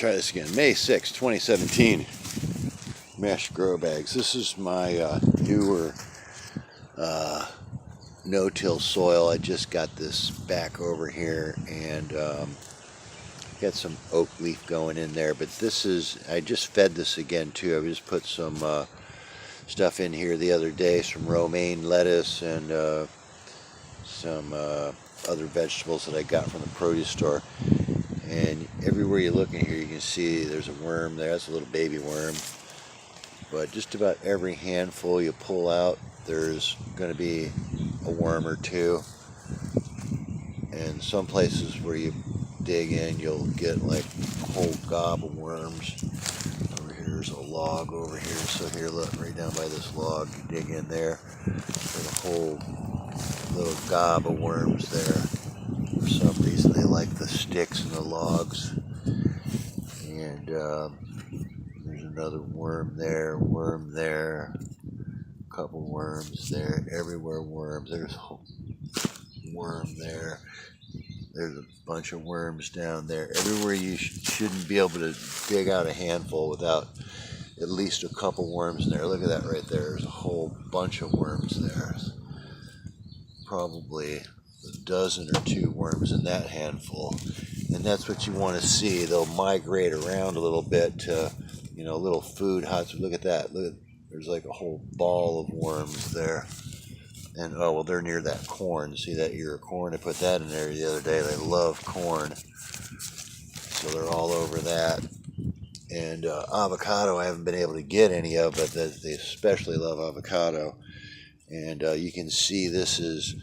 Try this again. May 6, 2017. Mesh grow bags. This is my newer no-till soil. I just got this back over here and got some oak leaf going in there. But this is, I just fed this again too. I just put some stuff in here the other day, some romaine lettuce and some other vegetables that I got from the produce store. And everywhere you look in here, you can see there's a worm there. That's a little baby worm. But just about every handful you pull out, there's going to be a worm or two. And some places where you dig in, you'll get like a whole gob of worms. Over here's a log over here. So here, look, right down by this log, you dig in there. There's a whole little gob of worms there. For some reason they like the sticks and the logs. And there's another worm there, a couple worms there, everywhere worms. There's a worm there. There's a bunch of worms down there. Everywhere you shouldn't be able to dig out a handful without at least a couple worms in there. Look at that right there. There's a whole bunch of worms there. Probably a dozen or two worms in that handful, and that's what you want to see. They'll migrate around a little bit to, you know, little food huts. Look at that. Look, there's like a whole ball of worms there. And oh well, they're near that corn. See that ear of corn? I put that in there the other day. They love corn, so they're all over that. And avocado, I haven't been able to get any of, but they especially love avocado. And you can see this is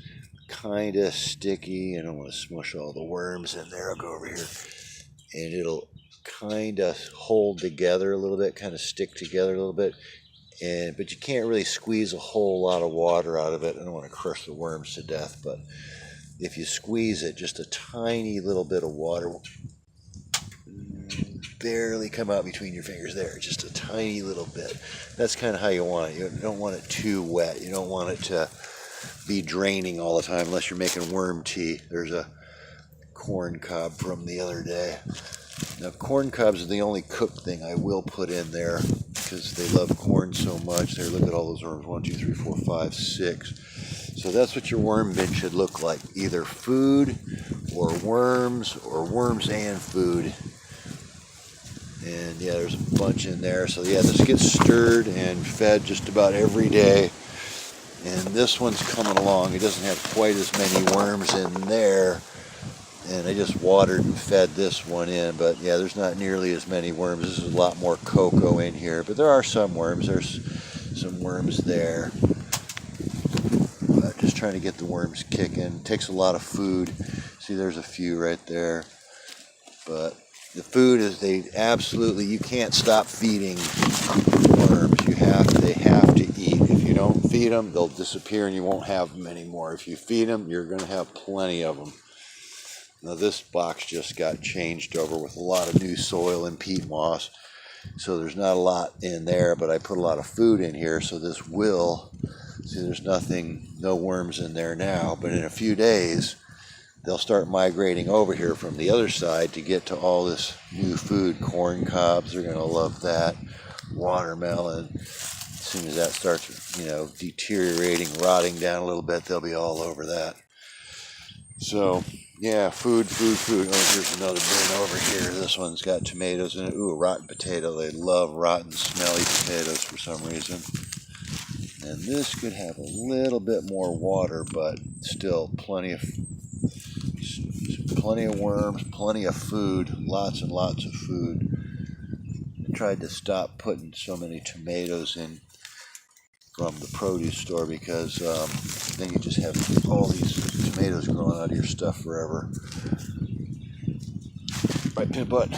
kind of sticky. I don't want to smush all the worms in there. I'll go over here, and it'll kind of hold together a little bit, kind of stick together a little bit. But you can't really squeeze a whole lot of water out of it. I don't want to crush the worms to death, but if you squeeze it, just a tiny little bit of water will barely come out between your fingers there, just a tiny little bit. That's kind of how you want it. You don't want it too wet. You don't want it to be draining all the time unless you're making worm tea. There's a corn cob from the other day. Now, corn cobs are the only cooked thing I will put in there because they love corn so much. There, look at all those worms. 1, 2, 3, 4, 5, 6. So that's what your worm bin should look like. Either food or worms and food. And yeah, there's a bunch in there. So yeah, this gets stirred and fed just about every day. And this one's coming along. It doesn't have quite as many worms in there. And I just watered and fed this one in. But yeah, there's not nearly as many worms. This is a lot more cocoa in here. But there are some worms. There's some worms there. But just trying to get the worms kicking. It takes a lot of food. See, there's a few right there. But the food is, you can't stop feeding worms. They have to eat. If you don't feed them, they'll disappear and you won't have them anymore. If you feed them, you're going to have plenty of them. Now this box just got changed over with a lot of new soil and peat moss. So there's not a lot in there, but I put a lot of food in here. So this will, see, there's no worms in there now, but in a few days, they'll start migrating over here from the other side to get to all this new food. Corn cobs, they're going to love that. Watermelon. As soon as that starts, deteriorating, rotting down a little bit, they'll be all over that. So, yeah, food. Oh, here's another bin over here. This one's got tomatoes in it. Ooh, a rotten potato. They love rotten, smelly potatoes for some reason. And this could have a little bit more water, but still plenty of worms, plenty of food, lots and lots of food. I tried to stop putting so many tomatoes in from the produce store because then you just have all these tomatoes growing out of your stuff forever. Right, Pin Butt?